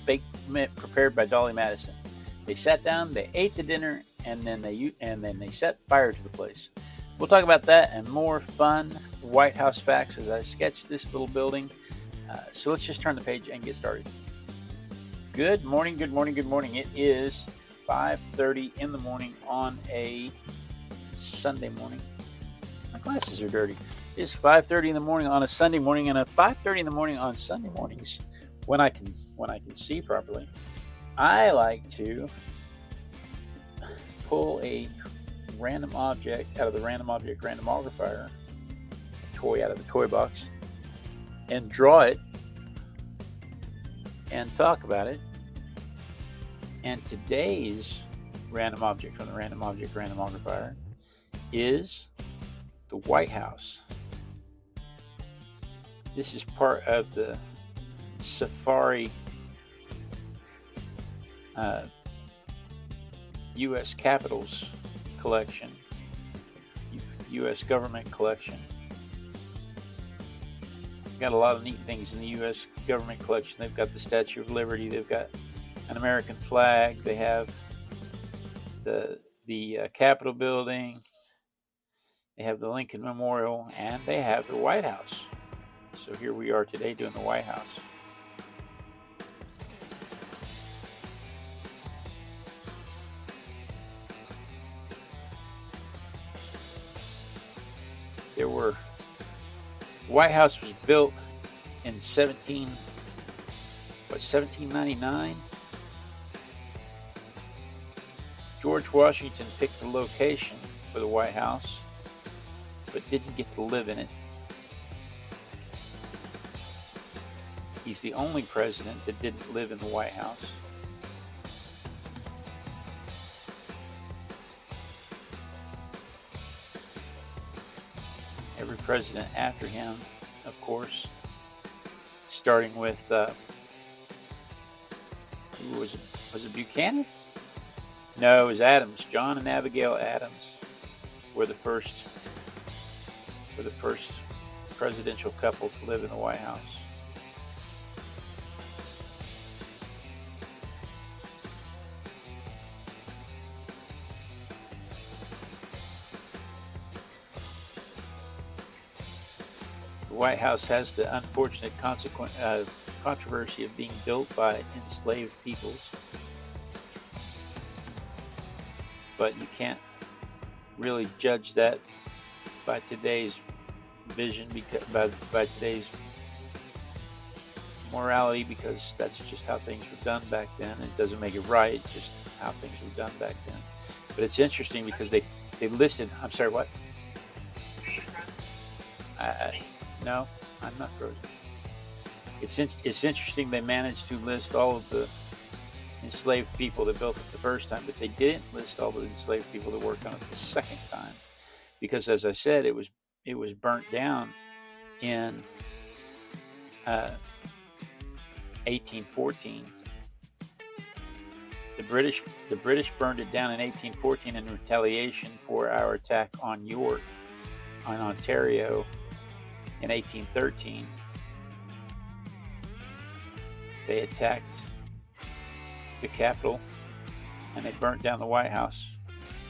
baked prepared by Dolley Madison. They sat down, they ate the dinner, and then they set fire to the place. We'll talk about that and more fun White House facts as I sketch this little building. So let's just turn the page and get started. Good morning, good morning, good morning. It is 5:30 in the morning on a Sunday morning. My glasses are dirty. It's 5:30 in the morning on a Sunday morning, and at 5:30 in the morning on Sunday mornings, when I can see properly, I like to pull a random object out of the Random Object Randomogrifier toy out of the toy box and draw it and talk about it. And today's random object from the Random Object Randomogrifier is the White House. This is part of the Safari U.S. Capitals collection, U.S. government collection. Got a lot of neat things in the U.S. government collection. They've got the Statue of Liberty. They've got an American flag. They have the Capitol building. They have the Lincoln Memorial, and they have the White House. So here we are today doing the White House. The White House was built in 1799. George Washington picked the location for the White House, but didn't get to live in it. He's the only president that didn't live in the White House. Every president after him, of course, starting with who was it Buchanan? No, it was Adams. John and Abigail Adams were the first presidential couple to live in the White House. The White House has the unfortunate controversy of being built by enslaved peoples, but you can't really judge that by today's vision, because by today's morality, because that's just how things were done back then. It doesn't make it right, it's just how things were done back then. But it's interesting because they listed. I'm sorry, what? No, I'm not frozen. It's interesting they managed to list all of the enslaved people that built it the first time, but they didn't list all the enslaved people that worked on it the second time, because, as I said, it was burnt down in 1814. The British burned it down in 1814 in retaliation for our attack on York, on Ontario, in 1813. They attacked the Capitol and they burnt down the White House.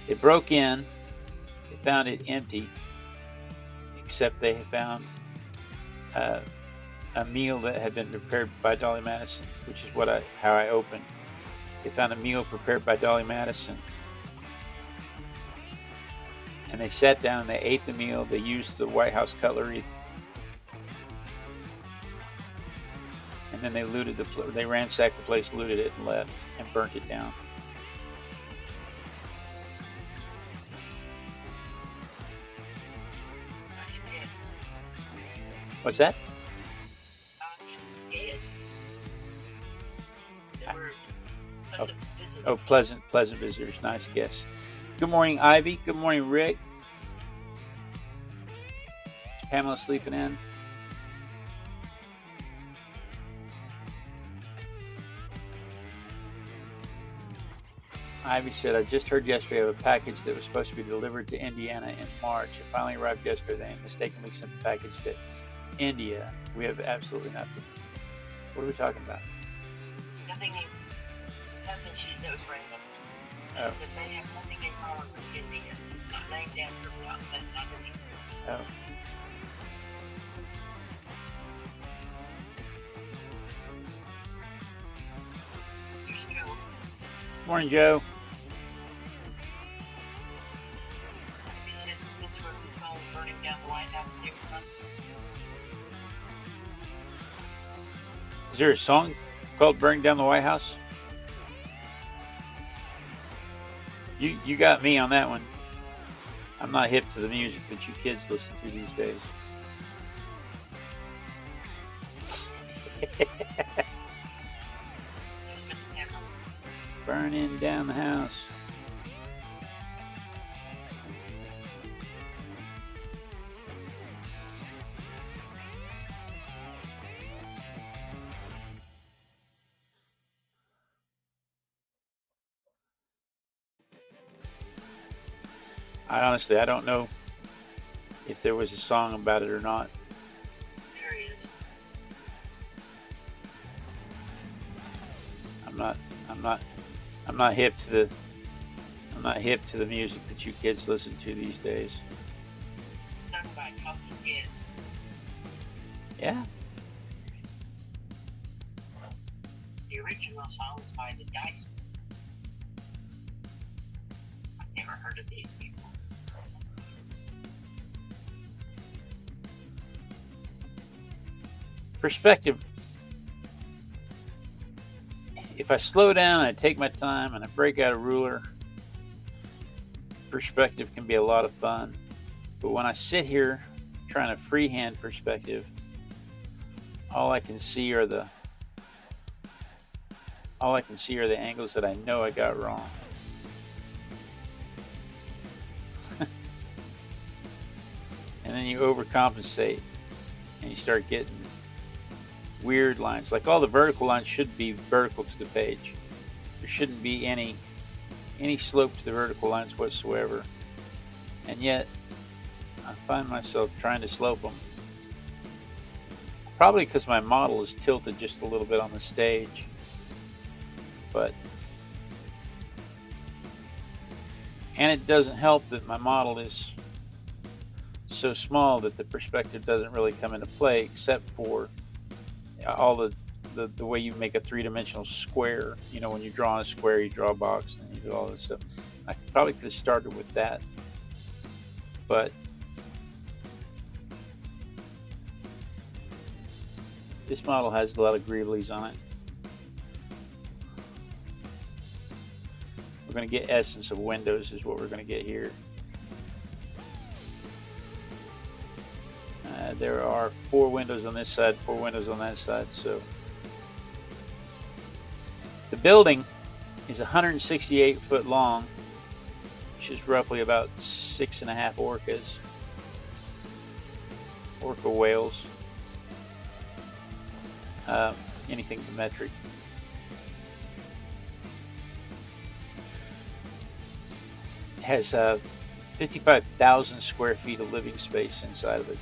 They broke in, they found it empty, except they found a meal that had been prepared by Dolley Madison, which is how I opened. They found a meal prepared by Dolley Madison, and they sat down and they ate the meal. They used the White House cutlery, and then they they ransacked the place, looted it, and left, and burnt it down. What's that? Pleasant visitors. Nice guess. Good morning, Ivy. Good morning, Rick. Is Pamela sleeping in? Ivy said, I just heard yesterday of a package that was supposed to be delivered to Indiana in March. It finally arrived yesterday and mistakenly sent the package to India. We have absolutely nothing. What are we talking about? nothing she knows random. Oh. But they have nothing in common with Indian. Not named after one, but underneath. Oh. Here's Joe. Morning, Joe. Is this where the song Burning Down the Whitehouse came from? Is there a song called Burning Down the White House? You got me on that one. I'm not hip to the music that you kids listen to these days. Burning down the house. I don't know if there was a song about it or not. There he is. I'm not hip to the music that you kids listen to these days. It's done by Talking Kids. Yeah. The original song is by the Dice. I've never heard of these people. Perspective. If I slow down and I take my time and I break out a ruler, perspective can be a lot of fun. But when I sit here trying to freehand perspective, all I can see are the angles that I know I got wrong. And then you overcompensate and you start getting weird lines. Like all the vertical lines should be vertical to the page. There shouldn't be any slope to the vertical lines whatsoever. And yet I find myself trying to slope them. Probably because my model is tilted just a little bit on the stage. And it doesn't help that my model is so small that the perspective doesn't really come into play, except for all the way you make a three-dimensional square. You know, when you draw a square, you draw a box, and you do all this stuff. I probably could have started with that, but this model has a lot of greeblies on it. We're going to get essence of windows is what we're going to get here. There are 4 windows on this side, 4 windows on that side. So the building is 168 foot long, which is roughly about 6.5 orca whales. Anything metric. It has 55,000 square feet of living space inside of it.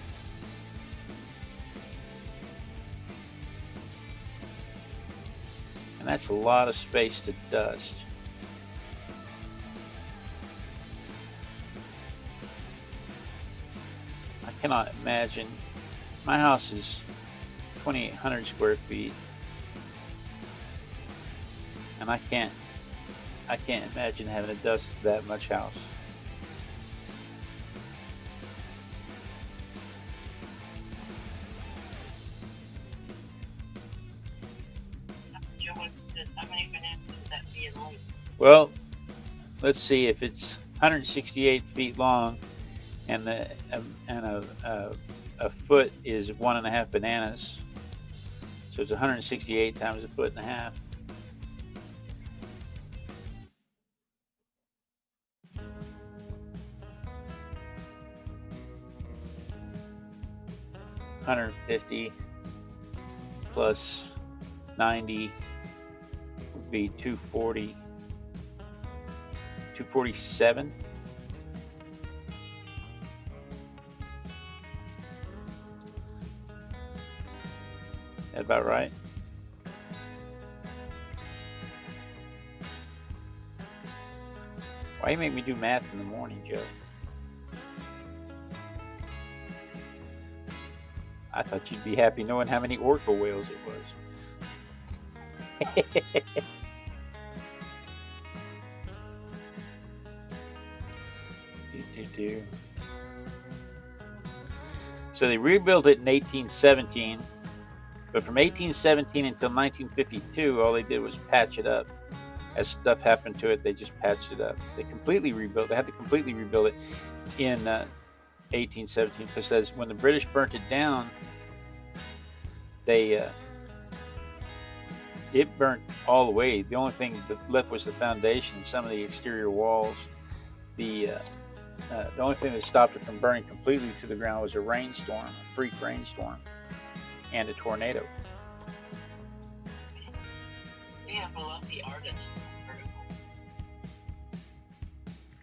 And that's a lot of space to dust. I cannot imagine. My house is 2,800 square feet. And I can't imagine having to dust that much house. How many bananas would that be in length? Well, let's see. If it's 168 feet long, and a foot is 1.5 bananas, so it's 168 times a foot and a half. $150 plus 90 would be 240, 247. That about right? Why you make me do math in the morning, Joe? I thought you'd be happy knowing how many orca whales it was. So they rebuilt it in 1817, but from 1817 until 1952, all they did was patch it up. As stuff happened to it, they just patched it up. They completely rebuilt. They had to completely rebuild it in 1817 because when the British burnt it down, it burnt all the way. The only thing that left was the foundation, some of the exterior walls. The only thing that stopped it from burning completely to the ground was a rainstorm, a freak rainstorm, and a tornado. Yeah, Luffy Artist.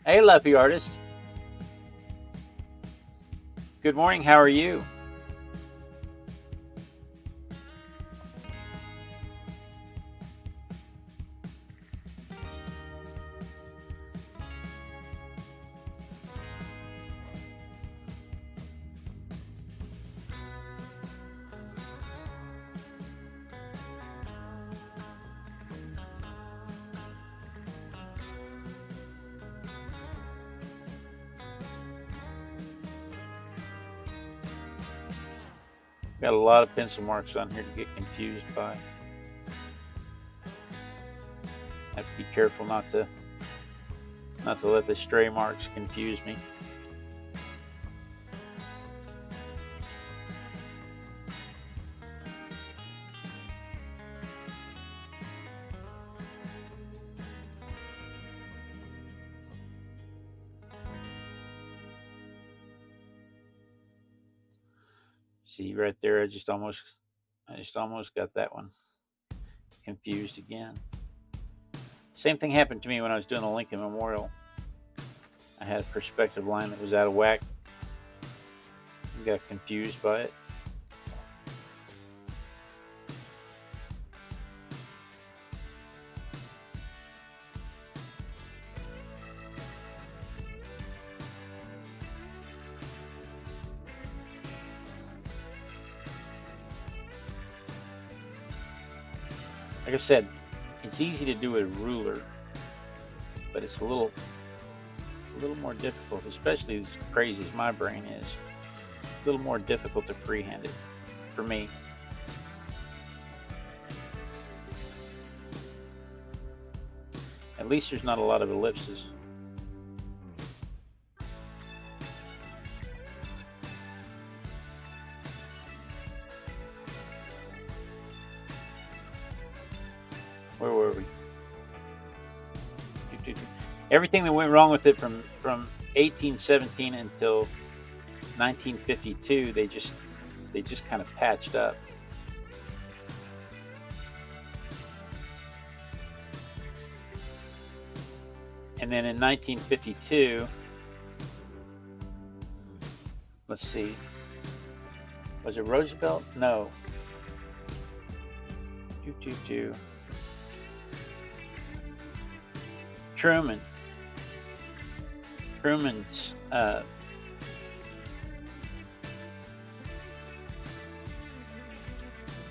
Hey, Luffy Artist. Good morning. How are you? Got a lot of pencil marks on here to get confused by. Have to be careful not to let the stray marks confuse me. See right there, I just almost got that one confused again. Same thing happened to me when I was doing the Lincoln Memorial. I had a perspective line that was out of whack. I got confused by it. Like I said, it's easy to do a ruler, but it's a little more difficult, especially as crazy as my brain is. A little more difficult to freehand it for me. At least there's not a lot of ellipses. Where were we? Everything that went wrong with it from 1817 until 1952, they just kind of patched up. And then in 1952, let's see, was it Roosevelt? No.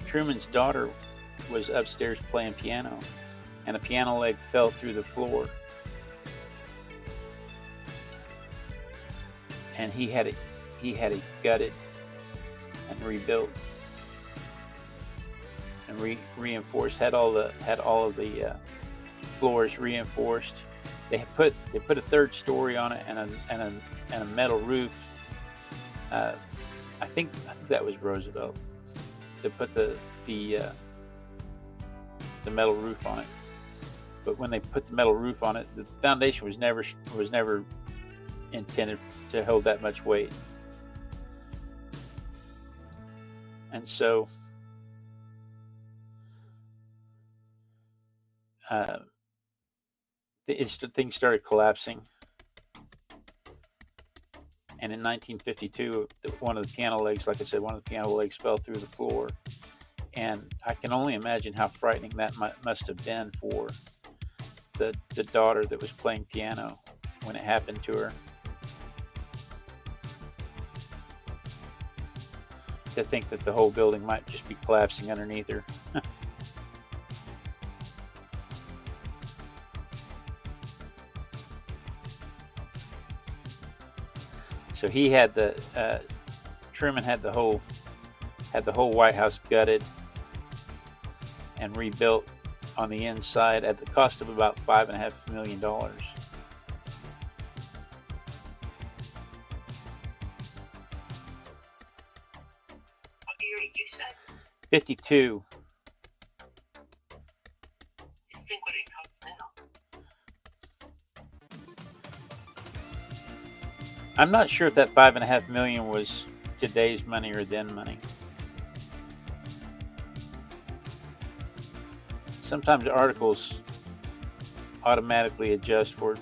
Truman's daughter was upstairs playing piano, and a piano leg fell through the floor, and he had it gutted and rebuilt and reinforced. Had all of the floors reinforced. They put a third story on it and a metal roof. I think that was Roosevelt to put the metal roof on it. But when they put the metal roof on it, the foundation was never intended to hold that much weight, and so things started collapsing. And in 1952, one of the piano legs, like I said, fell through the floor. And I can only imagine how frightening that must have been for the daughter that was playing piano. when it happened to her. To think that the whole building might just be collapsing underneath her. So he had Truman had the whole White House gutted and rebuilt on the inside at the cost of about $5.5 million. What year did you say? 52. Just think what it costs now. I'm not sure if that $5.5 million was today's money or then money. Sometimes articles automatically adjust for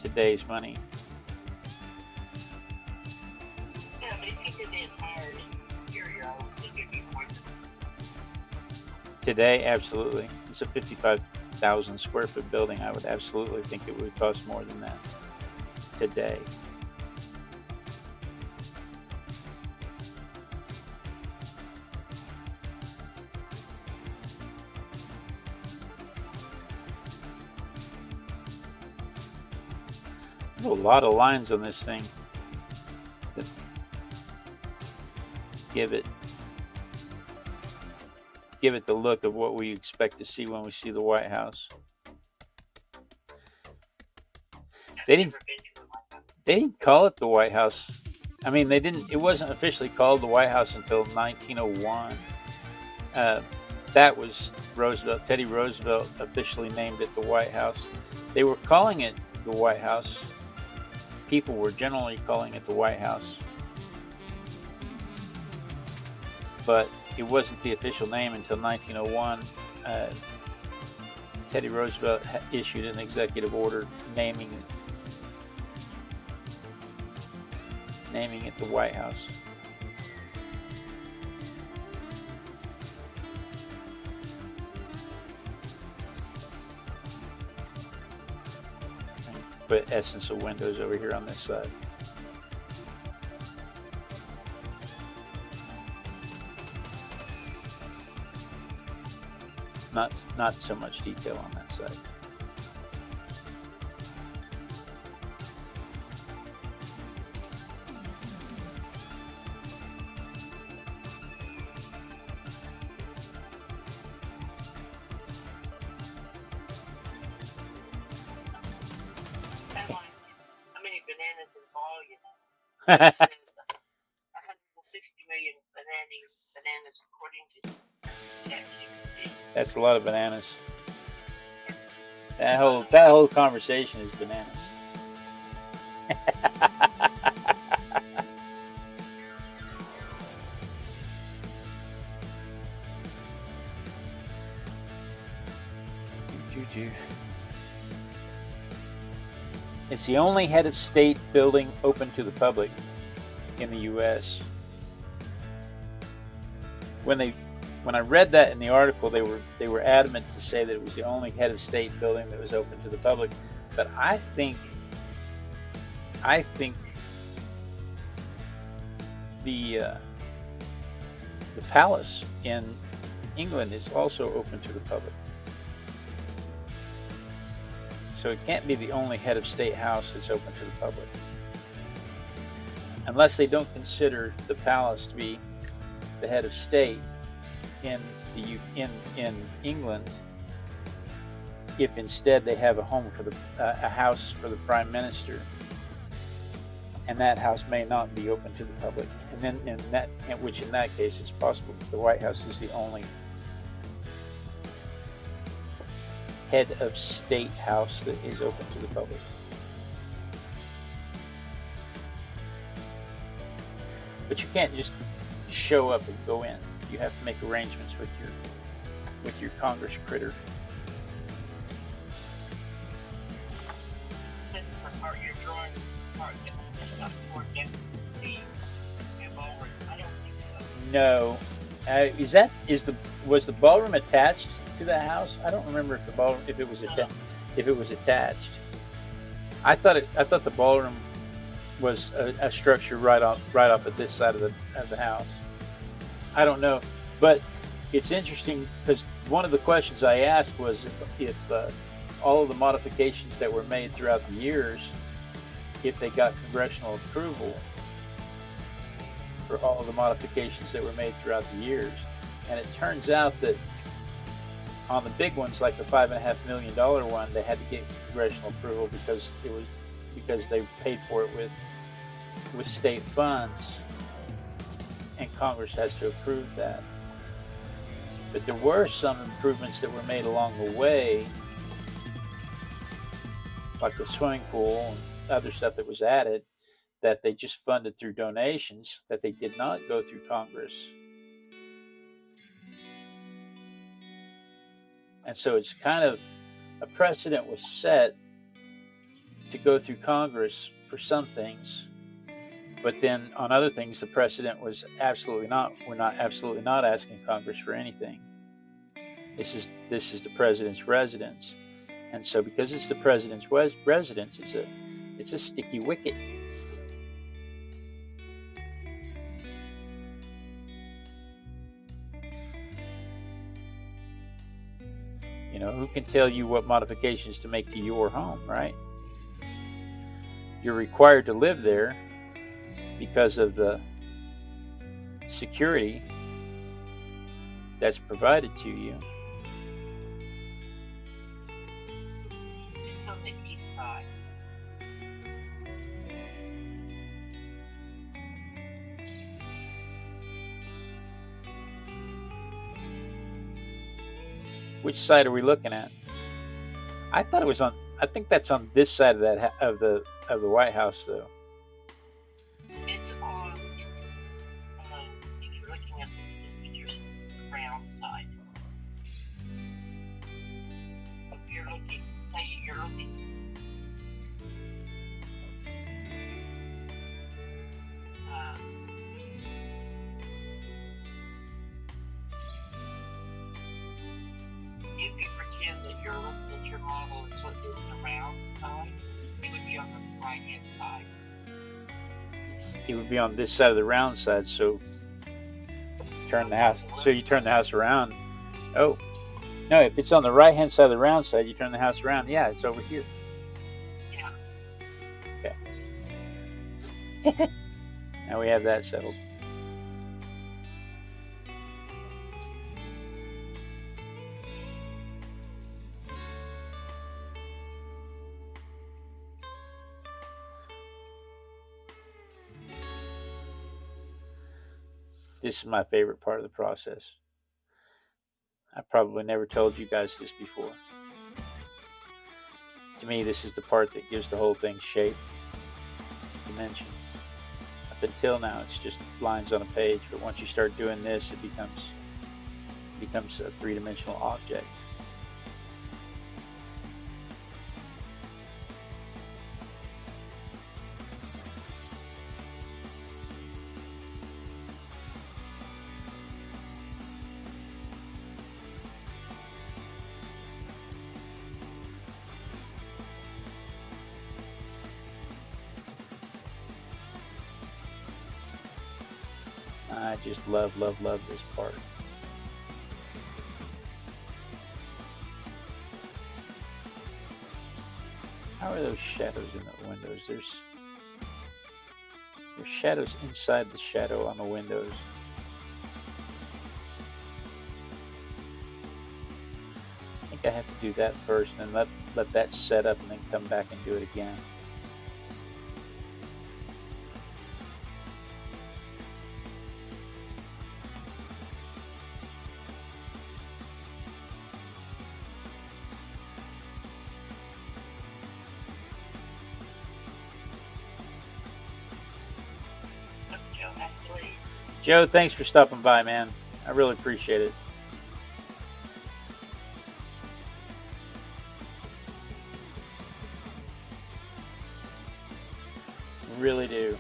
today's money. Yeah, but if you did the entire interior, I would think it'd be more than Today, absolutely. It's a 55,000 square foot building. I would absolutely think it would cost more than that today. There's a lot of lines on this thing that give it the look of what we expect to see when we see the White House. They didn't call it the White House. I mean, it wasn't officially called the White House until 1901. That was Roosevelt. Teddy Roosevelt officially named it the White House. They were calling it the White House. People were generally calling it the White House. But it wasn't the official name until 1901. Teddy Roosevelt issued an executive order naming it the White House. Put essence of windows over here on this side. Not so much detail on that side. How many bananas in volume? It says 160 million bananas according to ChatGPT. That's a lot of bananas. That whole conversation is bananas. It's the only head of state building open to the public in the U.S. When I read that in the article, they were adamant to say that it was the only head of state building that was open to the public. But I think the palace in England is also open to the public. So it can't be the only head of state house that's open to the public, unless they don't consider the palace to be the head of state in England. If instead they have a home for a house for the prime minister, and that house may not be open to the public, and then in that case it's possible that the White House is the only head of state house that is open to the public. But you can't just show up and go in. You have to make arrangements with your Congress critter. Since the part you're drawing, part that's not for the ballroom. I don't think so. No, was the ballroom attached to the house? I don't remember if it was attached. if it was attached. I thought the ballroom was a structure right off at this side of the house. I don't know, but it's interesting because one of the questions I asked was if all of the modifications that were made throughout the years, if they got congressional approval for all of the modifications that were made throughout the years. And it turns out that on the big ones, like the $5.5 million one, they had to get congressional approval because they paid for it with state funds, and Congress has to approve that. But there were some improvements that were made along the way, like the swimming pool and other stuff that was added, that they just funded through donations, that they did not go through Congress. And so it's kind of a precedent was set to go through Congress for some things, but then on other things, the precedent was absolutely not. We're absolutely not asking Congress for anything. This is the president's residence, and so because it's the president's residence, it's a sticky wicket. You know, who can tell you what modifications to make to your home, right? You're required to live there because of the security that's provided to you. It's on the east side. Which side are we looking at? I thought it was on. I think that's on this side of the White House, though. It's if you're looking at this picture's the round side. If you're looking, say you're looking. If you pretend that you're looking at your model is what is the round side, it would be on the right hand side. It would be on this side of the round side. So turn the house. So you turn the house around. Oh no! If it's on the right hand side of the round side, you turn the house around. Yeah, it's over here. Yeah. Okay. Now we have that settled. This is my favorite part of the process. I probably never told you guys this before. To me, this is the part that gives the whole thing shape, dimension. Up until now, it's just lines on a page, but once you start doing this, it becomes a three-dimensional object. I just love this part. How are those shadows in the windows? There's shadows inside the shadow on the windows. I think I have to do that first and then let that set up and then come back and do it again. Joe, thanks for stopping by, man. I really appreciate it. Really do.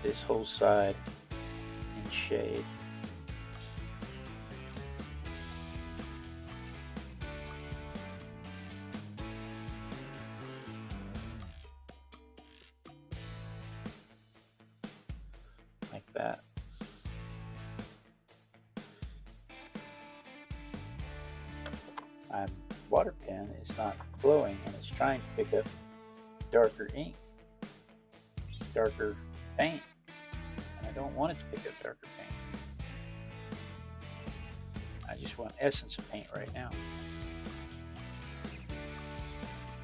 this whole side in shade. Like that. My water pen is not flowing and it's trying to pick up darker ink, darker paint, and I don't want it to pick up darker paint. I just want essence of paint right now.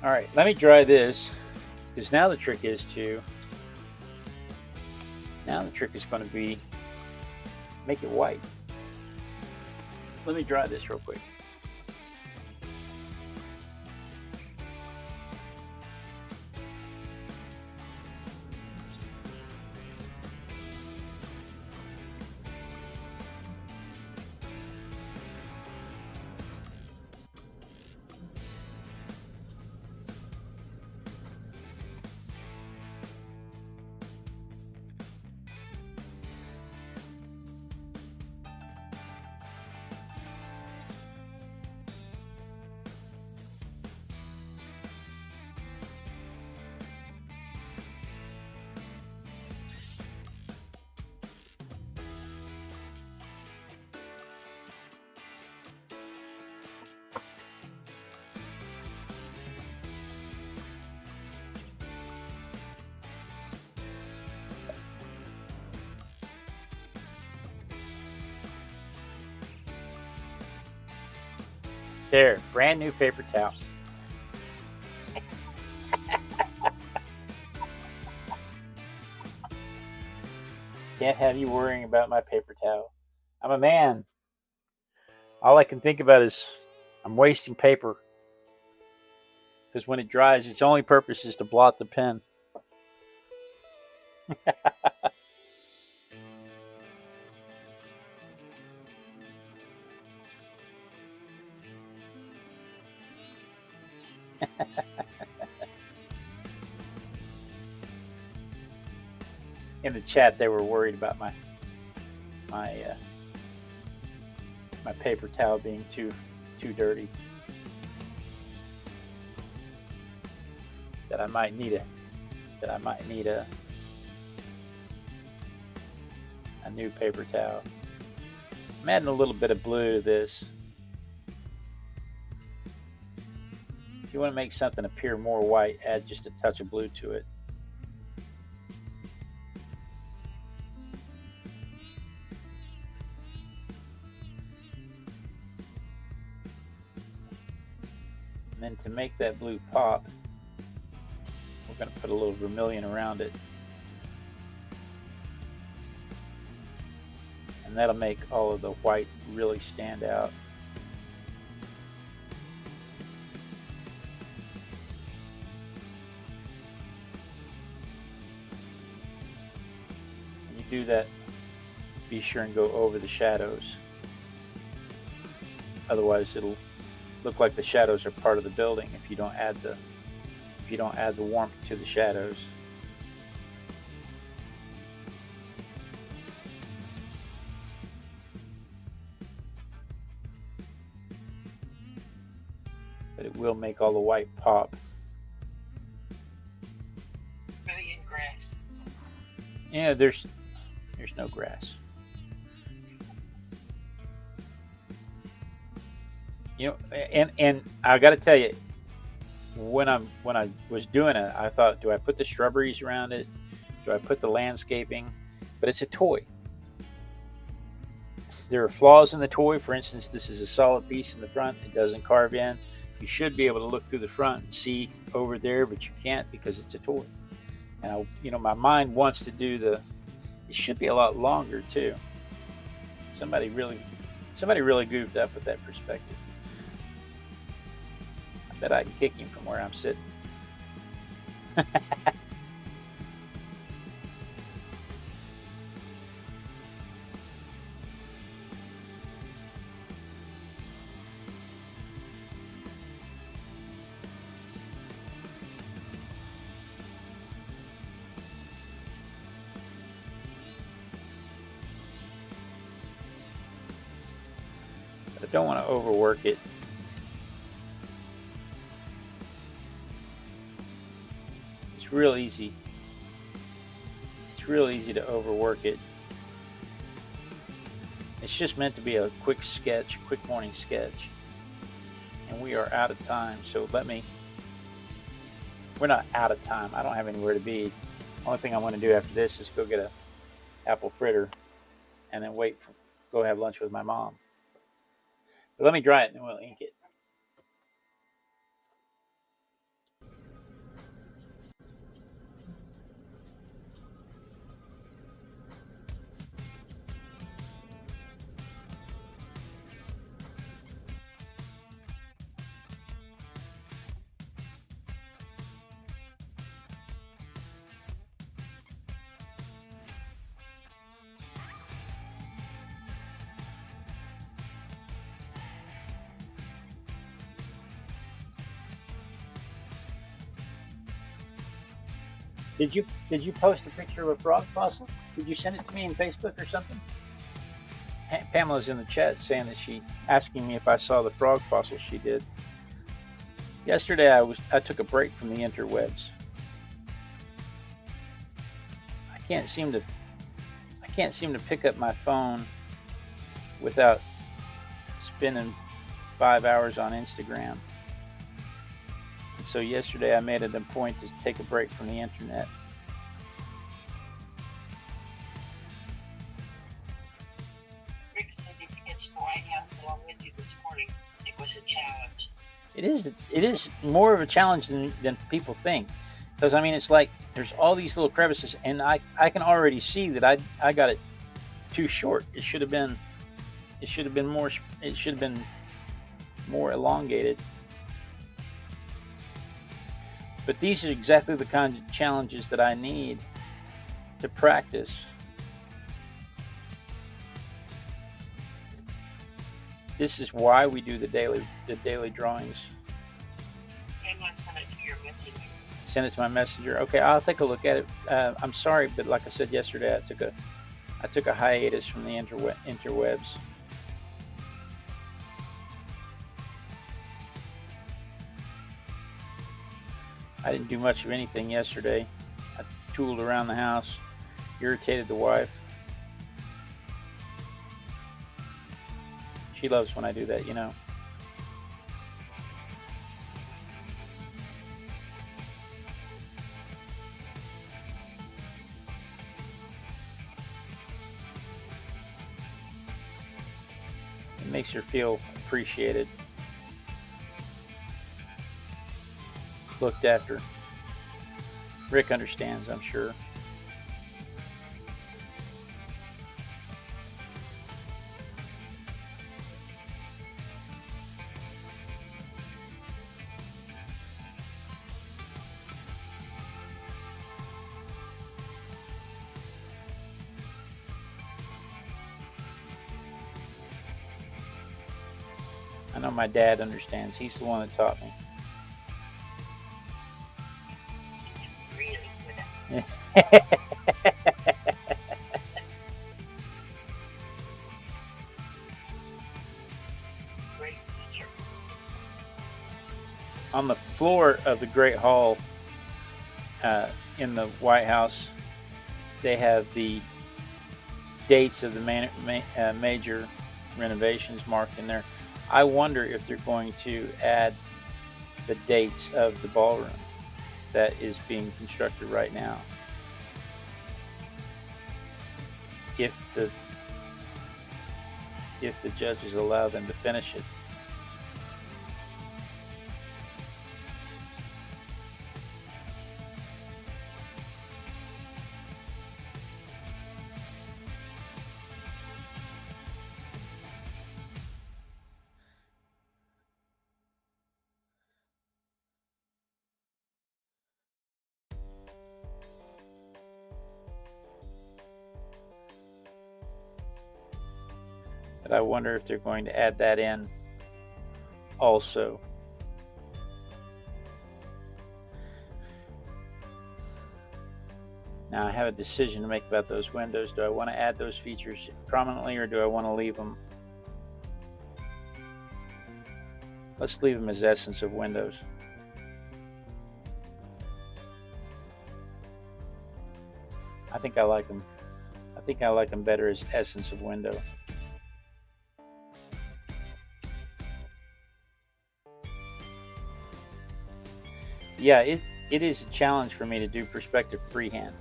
Alright, let me dry this, because now the trick is going to be make it white. Let me dry this real quick. There, brand new paper towel. Can't have you worrying about my paper towel. I'm a man. All I can think about is I'm wasting paper. Because when it dries, its only purpose is to blot the pen. In the chat, they were worried about my paper towel being too dirty. That I might need a new paper towel. I'm adding a little bit of blue to this. If you want to make something appear more white, add just a touch of blue to it. And then to make that blue pop, we're going to put a little vermilion around it. And that'll make all of the white really stand out. When you do that, be sure and go over the shadows. Otherwise it'll look like the shadows are part of the building if you don't add the warmth to the shadows. But it will make all the white pop. Really in grass. Yeah, there's no grass. You know, and I got to tell you, when I was doing it, I thought, do I put the shrubberies around it? Do I put the landscaping? But it's a toy. There are flaws in the toy. For instance, this is a solid piece in the front. It doesn't carve in. You should be able to look through the front and see over there, but you can't because it's a toy. And my mind wants to do it should be a lot longer too. Somebody really goofed up with that perspective. I bet I can kick him from where I'm sitting. don't want to overwork it. It's real easy. It's real easy to overwork it. It's just meant to be a quick sketch, quick morning sketch. And we are out of time, so we're not out of time. I don't have anywhere to be. Only thing I want to do after this is go get a apple fritter and then go have lunch with my mom. But let me dry it and then we'll ink it. Did you post a picture of a frog fossil? Did you send it to me in Facebook or something? Pamela's in the chat saying that she asking me if I saw the frog fossil. She did. Yesterday I took a break from the interwebs. I can't seem to pick up my phone without spending 5 hours on Instagram. So yesterday I made it a point to take a break from the internet. Rick said he sketched the Whitehouse along with you this morning. It was a challenge. It is more of a challenge than people think. Because I mean, it's like there's all these little crevices, and I can already see that I got it too short. It should have been more elongated. But these are exactly the kinds of challenges that I need to practice. This is why we do the daily drawings. I'm going to send it to your messenger. Send it to my messenger. Okay, I'll take a look at it. I'm sorry, but like I said yesterday, I took a hiatus from the interwebs. I didn't do much of anything yesterday. I tooled around the house, irritated the wife. She loves when I do that, you know. It makes her feel appreciated, looked after. Rick understands, I'm sure. I know my dad understands. He's the one that taught me. Really good. Great teacher. On the floor of the Great Hall in the Whitehouse, they have the dates of the major renovations marked in there. I wonder if they're going to add the dates of the ballroom that is being constructed right now. If the judges allow them to finish it. But I wonder if they're going to add that in also. Now I have a decision to make about those windows. Do I want to add those features prominently, or do I want to leave them Let's leave them as essence of windows. I think I like them. I think I like them better as essence of window. Yeah, it is a challenge for me to do perspective freehand.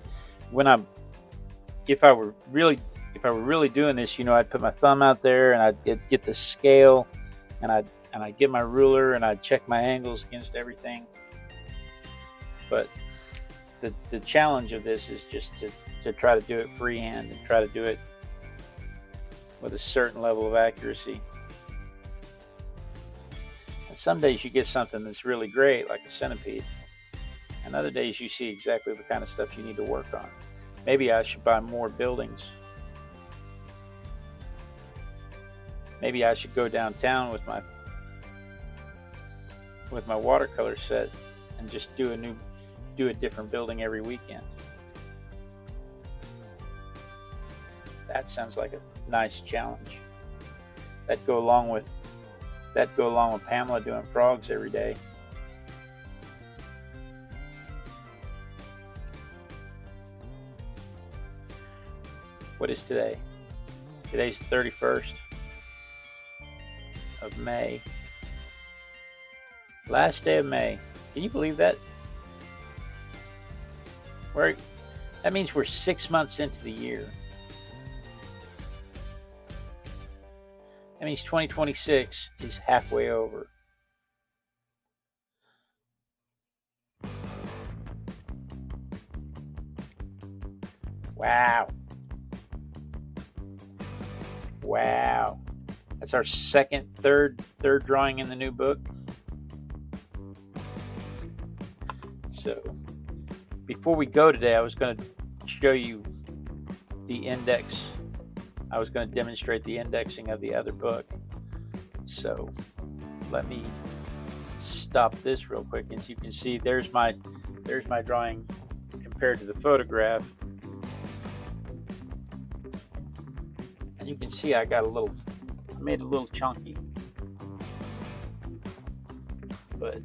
If I were really doing this, I'd put my thumb out there and I'd get the scale, and I'd get my ruler and I'd check my angles against everything. But the challenge of this is just to try to do it freehand and try to do it with a certain level of accuracy. And some days you get something that's really great, like a centipede, and other days you see exactly the kind of stuff you need to work on. Maybe I should buy more buildings. Maybe I should go downtown with my watercolor set and just do a different building every weekend. That sounds like a nice challenge. That'd go along with Pamela doing frogs every day. What is today? Today's the 31st of May. Last day of May. Can you believe that? That means we're 6 months into the year. That means 2026 is halfway over. Wow. Wow. That's our third drawing in the new book. So, before we go today, I was going to show you the index. I was going to demonstrate the indexing of the other book. So, let me stop this real quick. As you can see, there's my drawing compared to the photograph. And you can see I made it a little chunky. But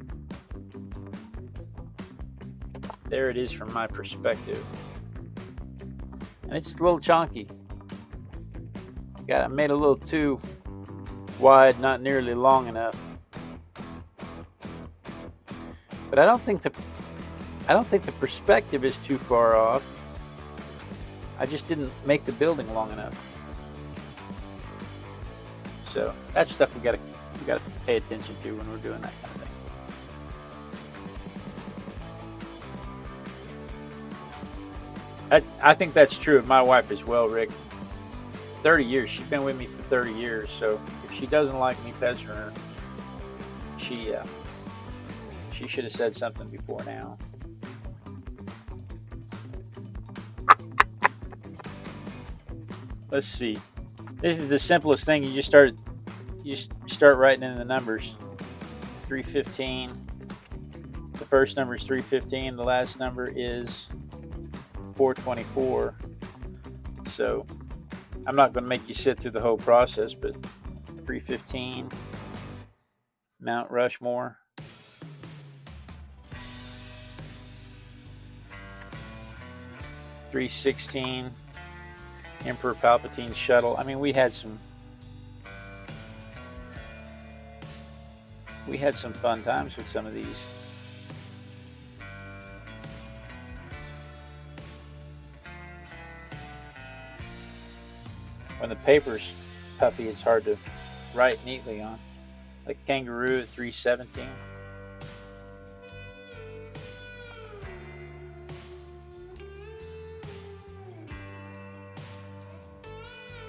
there it is from my perspective. And it's a little chunky. I made it a little too wide, not nearly long enough. But I don't think the perspective is too far off. I just didn't make the building long enough. So that's stuff we gotta pay attention to when we're doing that kind of thing. I think that's true of my wife as well, Rick. 30 years. She's been with me for 30 years. So if she doesn't like me pestering her, she should have said something before now. Let's see. This is the simplest thing. You just start writing in the numbers. 315. The first number is 315. The last number is 424. So I'm not going to make you sit through the whole process, but 315, Mount Rushmore. 316, Emperor Palpatine's shuttle. I mean, we had some fun times with some of these. When the paper's puffy, it's hard to write neatly on. Like kangaroo at 317.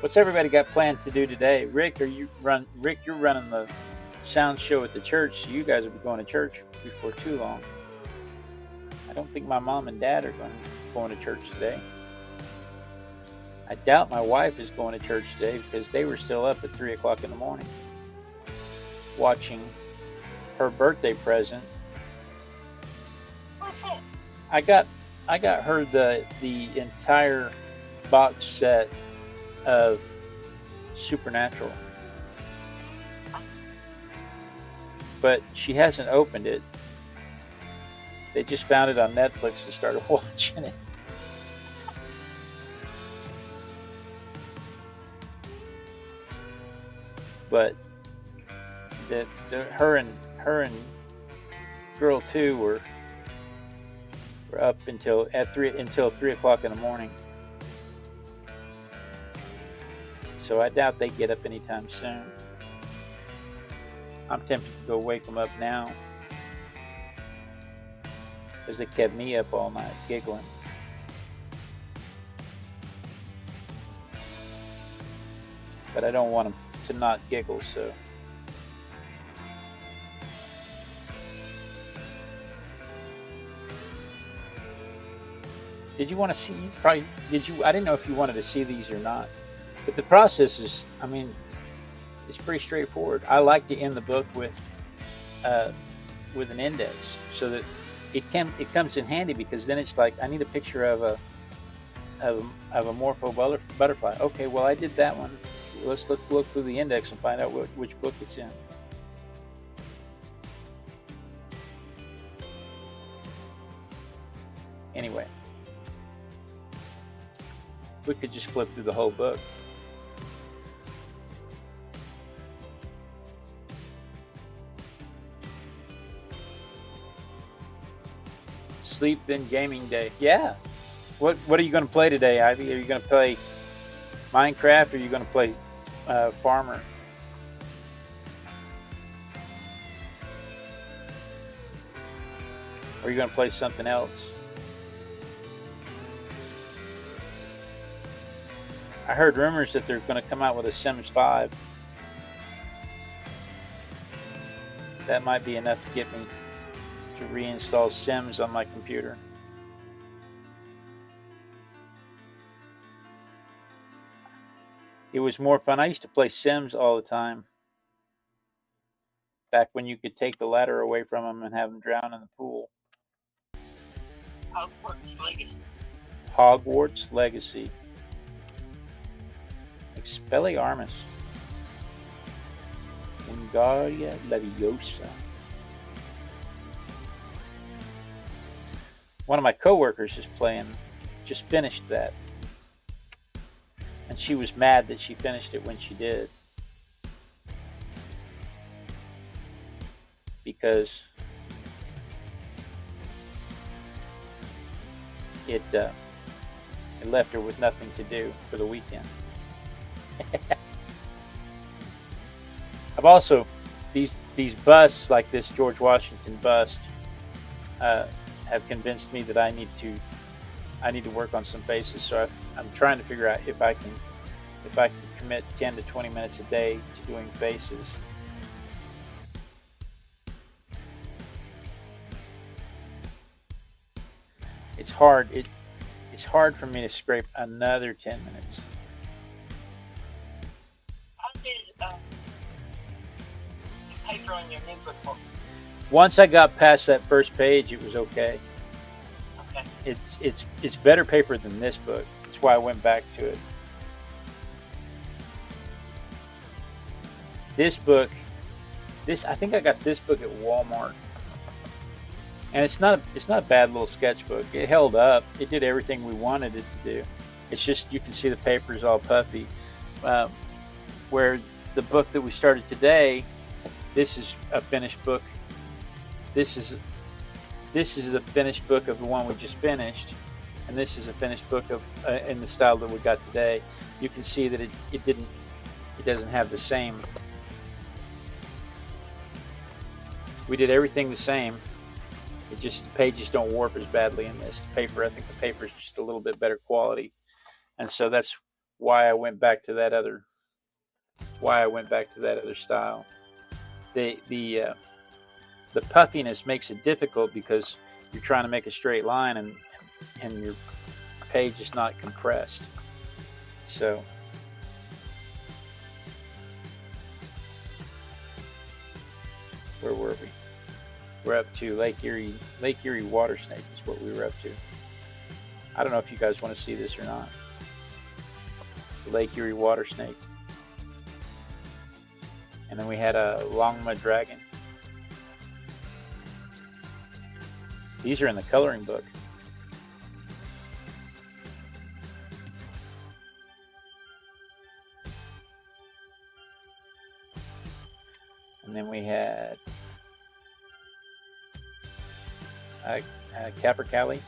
What's everybody got planned to do today? Rick, you're running the sound show at the church, so you guys will be going to church before too long. I don't think my mom and dad are going to church today. I doubt my wife is going to church today because they were still up at 3 o'clock in the morning watching her birthday present. What's that? I got her the entire box set of Supernatural. but she hasn't opened it. They just found it on Netflix and started watching it. But her and girl 2 were up until 3 o'clock in the morning. So I doubt they get up anytime soon. I'm tempted to go wake them up now, because they kept me up all night giggling. But I don't want them to not giggle, so. Did you want to see? Probably did you? I didn't know if you wanted to see these or not. But the process is, I mean, it's pretty straightforward. I like to end the book with an index, so that it comes in handy, because then it's like, I need a picture of a morpho butterfly. Okay, well, I did that one. Let's look through the index and find out which book it's in. Anyway, we could just flip through the whole book. Sleep, then gaming day. Yeah. What are you going to play today, Ivy? Are you going to play Minecraft, or are you going to play Farmer? Or are you going to play something else? I heard rumors that they're going to come out with a Sims 5. That might be enough to get me to reinstall Sims on my computer. It was more fun. I used to play Sims all the time, back when you could take the ladder away from them and have them drown in the pool. Hogwarts Legacy. Hogwarts Legacy. Expelliarmus. Wingardia Leviosa. One of my coworkers is just finished that. And she was mad that she finished it when she did. Because it left her with nothing to do for the weekend. I've also, these busts, like this George Washington bust, have convinced me that I need to work on some faces. So I'm trying to figure out if I can commit 10 to 20 minutes a day to doing faces. It's hard. It's hard for me to scrape another 10 minutes. How did paper on your new book look? Once I got past that first page, it was okay. Okay. It's better paper than this book. That's why I went back to it. This book, I think I got this book at Walmart, and it's not a bad little sketchbook. It held up. It did everything we wanted it to do. It's just, you can see the paper's all puffy. Where the book that we started today, this is a finished book. This is a finished book of the one we just finished, and this is a finished book of in the style that we got today. You can see that it doesn't have the same. We did everything the same. It just, the pages don't warp as badly in this. The paper, I think the paper is just a little bit better quality, and so that's why I went back to that other. Style. The puffiness makes it difficult because you're trying to make a straight line, and your page is not compressed. So where were we? We're up to Lake Erie water snake is what we were up to. I don't know if you guys want to see this or not. The Lake Erie water snake. And then we had a Longma dragon. These are in the coloring book. And then we had capercaillie.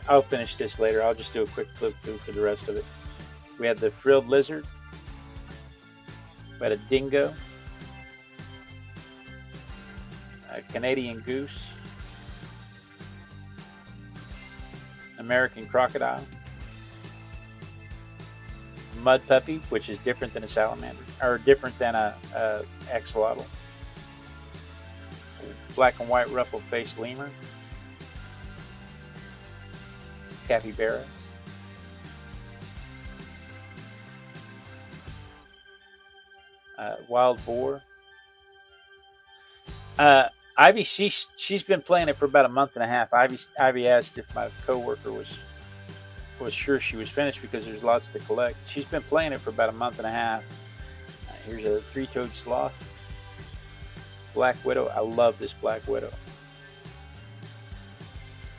I'll finish this later. I'll just do a quick flip through for the rest of it. We had the frilled lizard. We had a dingo. A Canadian goose. American crocodile. Mud puppy, which is different than a salamander, or different than a axolotl. Black and white ruffled faced lemur. Capybara. Wild boar. Ivy, she's been playing it for about a month and a half. Ivy asked if my coworker was sure she was finished because there's lots to collect. She's been playing it for about a month and a half. Here's a three-toed sloth. Black widow. I love this black widow.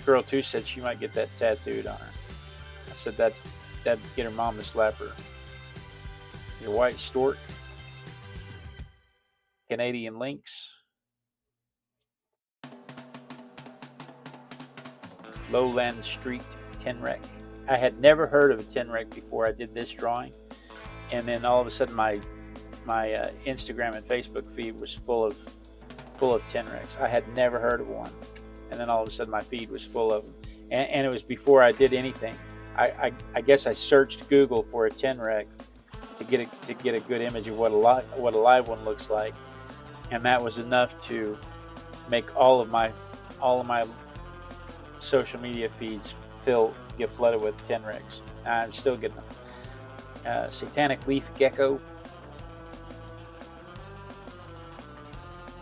Girl too said she might get that tattooed on her. I said that'd get her mom to slap her. Your white stork. Canadian lynx. Lowland Street Tenrec. I had never heard of a Tenrec before I did this drawing, and then all of a sudden my Instagram and Facebook feed was full of Tenrecs. I had never heard of one, and then all of a sudden my feed was full of them, and it was before I did anything. I guess I searched Google for a Tenrec to get a good image of what a live one looks like, and that was enough to make all of my social media feeds get flooded with Tenrecs. I'm still getting them. Satanic leaf gecko,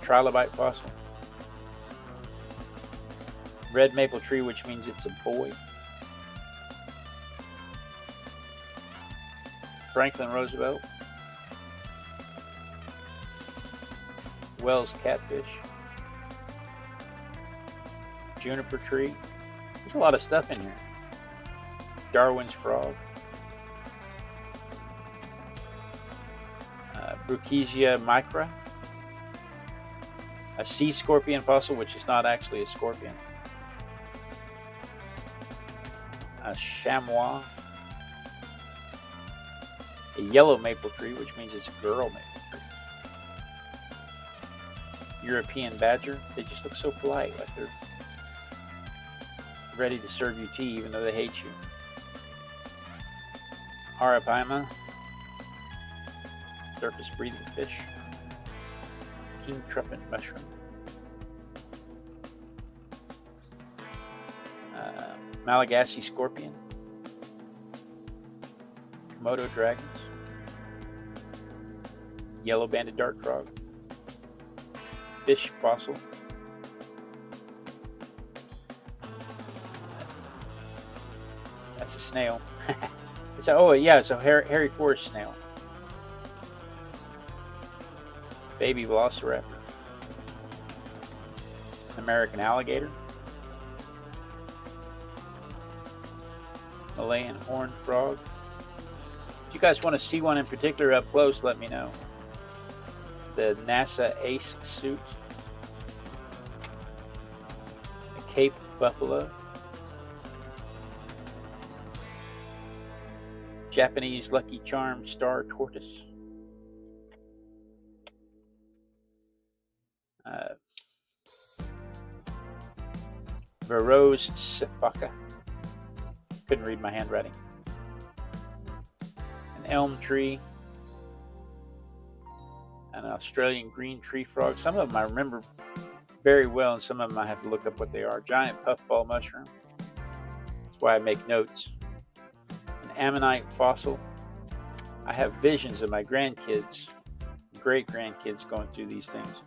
trilobite fossil, red maple tree, which means it's a boy, Franklin Roosevelt, Wells catfish, juniper tree. There's a lot of stuff in here. Darwin's frog, Bruchesia micra, a sea scorpion fossil, which is not actually a scorpion, a chamois, a yellow maple tree, which means it's a girl maple tree, European badger. They just look so polite, like they're ready to serve you tea even though they hate you. Arapaima, surface breathing fish, king trumpet mushroom, Malagasy scorpion, Komodo dragons, yellow banded dart frog, fish fossil, that's a snail. It's a hairy forest snail. Baby velociraptor. American alligator. Malayan horned frog. If you guys want to see one in particular up close, let me know. The NASA ACE suit. The Cape buffalo. Japanese Lucky Charm star tortoise. Verreaux's sifaka. Couldn't read my handwriting. An elm tree. An Australian green tree frog. Some of them I remember very well, and some of them I have to look up what they are. Giant puffball mushroom. That's why I make notes. An ammonite fossil. I have visions of my grandkids, great-grandkids going through these things.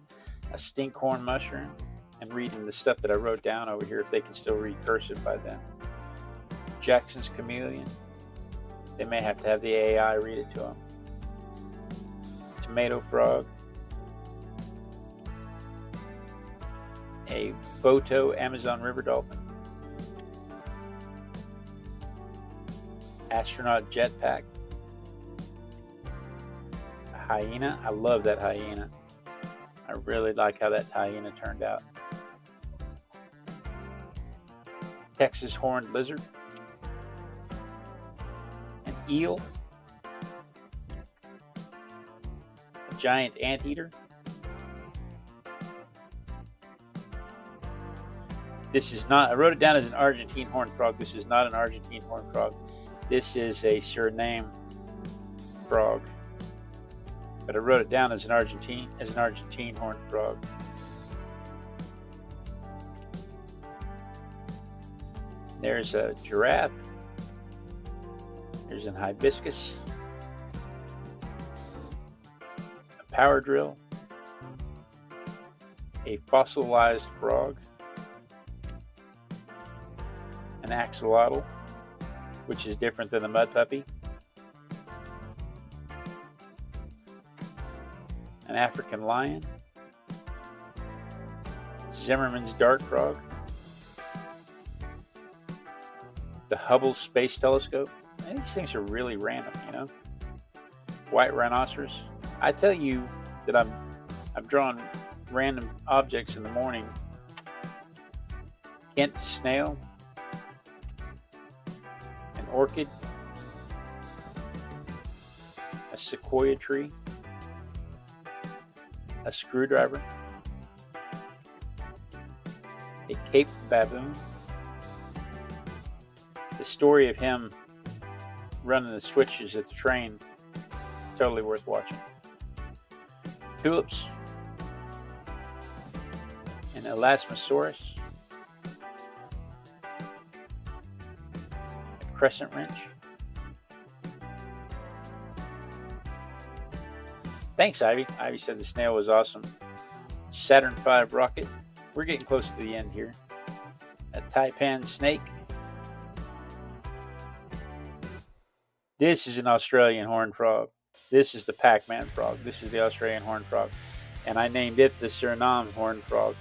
A stinkhorn mushroom, and reading the stuff that I wrote down over here if they can still read cursive by then. Jackson's chameleon. They may have to have the AI read it to them. Tomato frog. A Boto Amazon river dolphin. Astronaut jetpack. A hyena. I love that hyena. I really like how that hyena turned out. Texas horned lizard. An eel. A giant anteater. This is not, I wrote it down as an Argentine horned frog. This is not an Argentine horned frog. This is a Suriname frog. But I wrote it down as an Argentine horned frog. There's a giraffe. There's an hibiscus. A power drill. A fossilized frog. An axolotl, which is different than the mud puppy. An African lion. Zimmerman's dart frog. The Hubble Space Telescope. And these things are really random, you know. White rhinoceros. I tell you that I've drawn random objects in the morning. Kent snail. An orchid. A sequoia tree. A screwdriver. A Cape baboon. The story of him running the switches at the train, totally worth watching. Tulips. An Elasmosaurus. A crescent wrench. Thanks, Ivy. Ivy said the snail was awesome. Saturn V rocket. We're getting close to the end here. A taipan snake. This is an Australian horned frog. This is the Pac-Man frog. This is the Australian horned frog. And I named it the Suriname horned frog.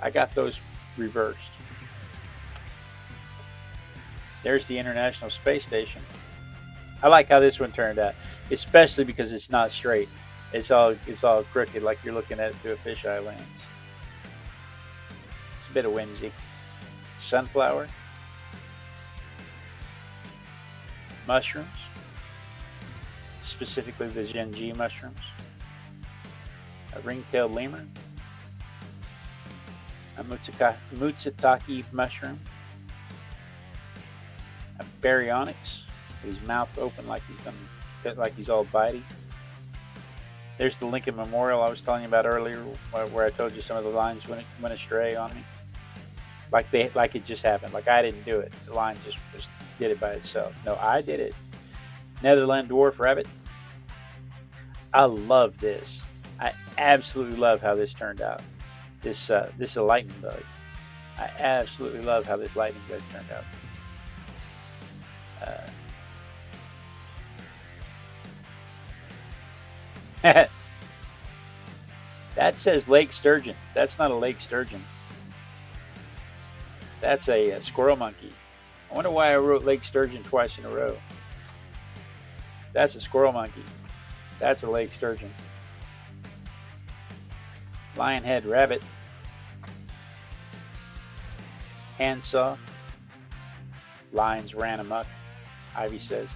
I got those reversed. There's the International Space Station. I like how this one turned out, especially because it's not straight. It's all crooked, like you're looking at it through a fisheye lens. It's a bit of whimsy. Sunflower. Mushrooms. Specifically the Genji mushrooms. A ring-tailed lemur. A Mutsutake mushroom. A baryonyx, with his mouth open like he's all bitey. There's the Lincoln Memorial I was telling you about earlier, where I told you some of the lines went astray on me. Like it just happened. Like I didn't do it. The line just did it by itself. No, I did it. Netherland dwarf rabbit. I love this. I absolutely love how this turned out. This is a lightning bug. I absolutely love how this lightning bug turned out. That says lake sturgeon. That's not a lake sturgeon. That's a squirrel monkey. I wonder why I wrote lake sturgeon twice in a row. That's a squirrel monkey. That's a lake sturgeon. Lionhead rabbit. Handsaw. Lions ran amok, Ivy says.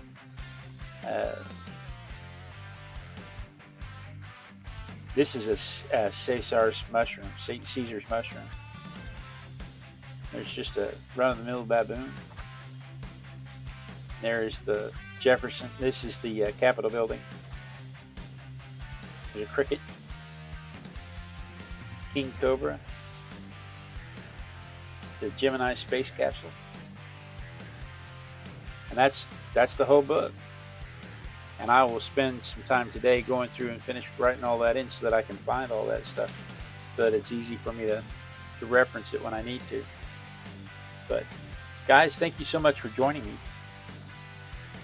This is a Caesar's mushroom. Caesar's mushroom. There's just a run-of-the-mill baboon. There's the Jefferson. This is the Capitol building. There's a cricket. King cobra. The Gemini space capsule. And that's the whole book. And I will spend some time today going through and finish writing all that in so that I can find all that stuff, so that it's easy for me to reference it when I need to. But Guys, thank you so much for joining me.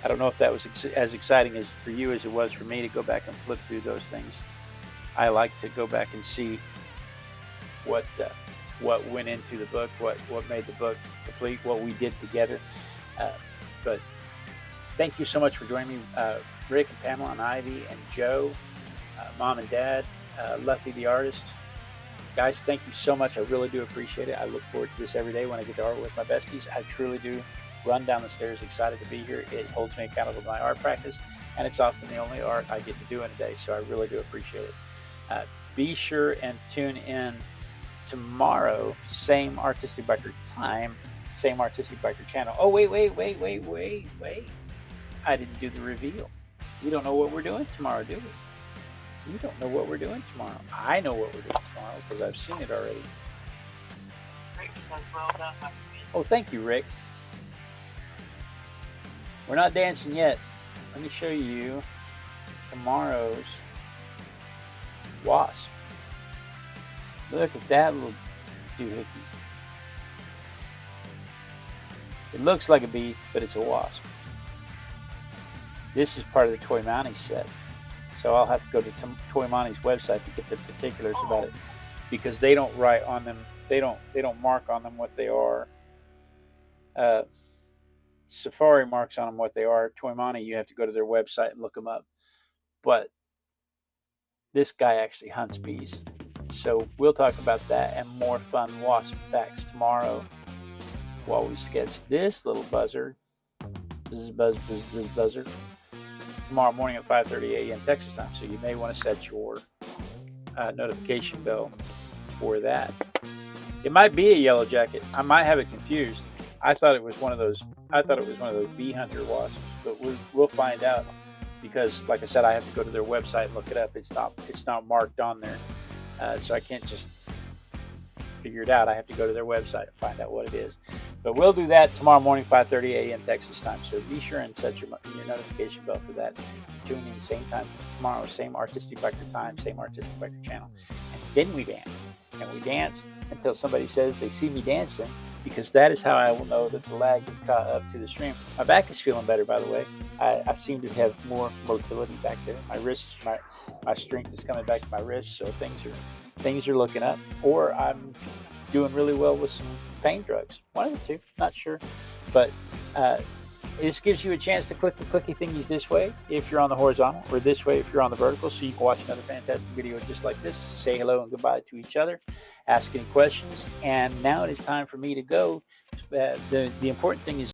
I don't know if that was as exciting as for you as it was for me to go back and flip through those things. I like to go back and see what went into the book, what made the book complete, what we did together. But thank you so much for joining me, Rick and Pamela and Ivy and Joe, Mom and Dad, Luffy the artist. Guys, thank you so much. I really do appreciate it. I look forward to this every day when I get to art with my besties. I truly do run down the stairs excited to be here. It holds me accountable to my art practice, and it's often the only art I get to do in a day, so I really do appreciate it. Be sure and tune in tomorrow, same Artistic Biker time, same Artistic Biker channel. Oh, wait. I didn't do the reveal. We don't know what we're doing tomorrow, do we? We don't know what we're doing tomorrow. I know what we're doing tomorrow because I've seen it already. Rick says, well done, my friend. Oh, thank you, Rick. We're not dancing yet. Let me show you tomorrow's wasp. Look at that little doohickey. It looks like a bee, but it's a wasp. This is part of the Toy Mountie set. So I'll have to go to Toy Montie's website to get the particulars about it, because they don't write on them. They don't mark on them what they are. Safari marks on them what they are. Toy Montie, you have to go to their website and look them up. But this guy actually hunts bees. So we'll talk about that and more fun wasp facts tomorrow while we sketch this little buzzard. Buzzard. Tomorrow morning at 5:30 a.m. Texas time. So you may want to set your notification bell for that. It might be a yellow jacket. I might have it confused. I thought it was one of those bee hunter wasps, but we'll find out, because, like I said, I have to go to their website and look it up. It's not marked on there, so I can't just figure it out. I have to go to their website and find out what it is. But we'll do that tomorrow morning, 5:30 a.m. Texas time. So be sure and set your notification bell for that. Tune in same time tomorrow, same Artistic Biker time, same Artistic Biker channel. And then we dance. And we dance until somebody says they see me dancing, because that is how I will know that the lag is caught up to the stream. My back is feeling better, by the way. I seem to have more motility back there. My wrists, my strength is coming back to my wrists, so things are looking up. Or I'm doing really well with some pain drugs. One of the two, not sure. But this gives you a chance to click the clicky thingies this way if you're on the horizontal, or this way if you're on the vertical, so you can watch another fantastic video just like this, say hello and goodbye to each other, ask any questions. And now it is time for me to go. The important thing is